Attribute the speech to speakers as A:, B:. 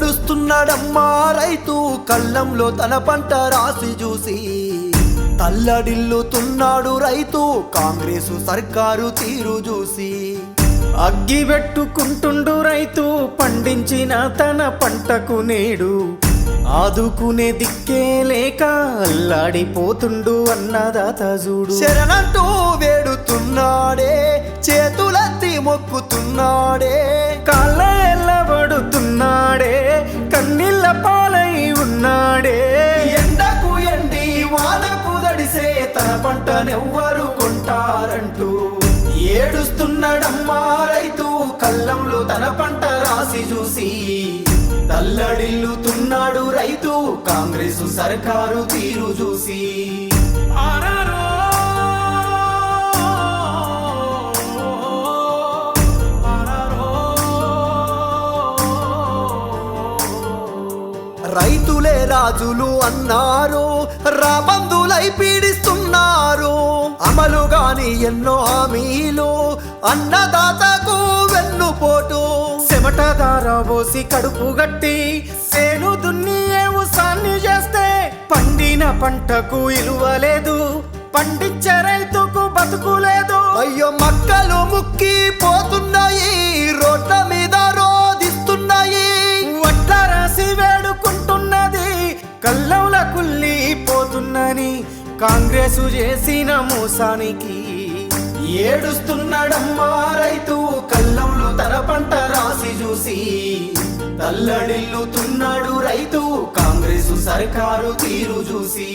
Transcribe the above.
A: ఏడుస్తున్నాడమ్మా రైతు కళ్ళంలో తన పంట రాసి చూసి తల్లడిల్లుతున్నాడు రైతు కాంగ్రెసు సర్కారు తీరు చూసి
B: అగ్గి పెట్టుకుంటుండు రైతు పండించిన తన పంటకు నేడు ఆదుకునే దిక్కే లేక అల్లాడిపోతుండు అన్నదాత చూడు
A: శరణంటూ వేడుతున్నాడే చేతులెత్తి మొక్కుతున్నాడే
B: కాళ్ళ ఎల్లబడుతున్నాడే కన్నీళ్ళ పాలై ఉన్నాడే
A: ఎండకు ఎండి వానకు దడిసే తన పంటనెవ్వరు కొంటారంటూ ఏడుస్తున్నాడమ్మా రైతు కళ్ళంలో తన పంట రాసి చూసి తల్లడిల్లుతున్నాడు రైతు కాంగ్రెసు సర్కారు తీరు చూసి రైతులే రాజులు అన్నారు రాబందులై పీడిస్తున్నారు అమలు గాని ఎన్నో హామీలు అన్నదాతకు వెన్నుపోటు
B: చెమటదార పోసి కడుపు గట్టి సేను దున్ని సాన్ని చేస్తే పండిన పంటకు ఇలువలేదు పండించే రైతుకు బతుకులేదు
A: అయ్యో మక్కలు ముక్కి పోతున్నాయి రోడ్ల మీద రోదిస్తున్నాయి
B: వడ్ల రాసి వేడుకుంటున్నది కల్లంల కుళ్ళిపోతున్నని కాంగ్రెసు చేసిన మోసానికి
A: ఏడుస్తున్నాడమ్మా రైతు కళ్ళంలో తన పంట రాసి చూసి తల్లడిల్లుతున్నాడు రైతు కాంగ్రెసు సర్కారు తీరు చూసి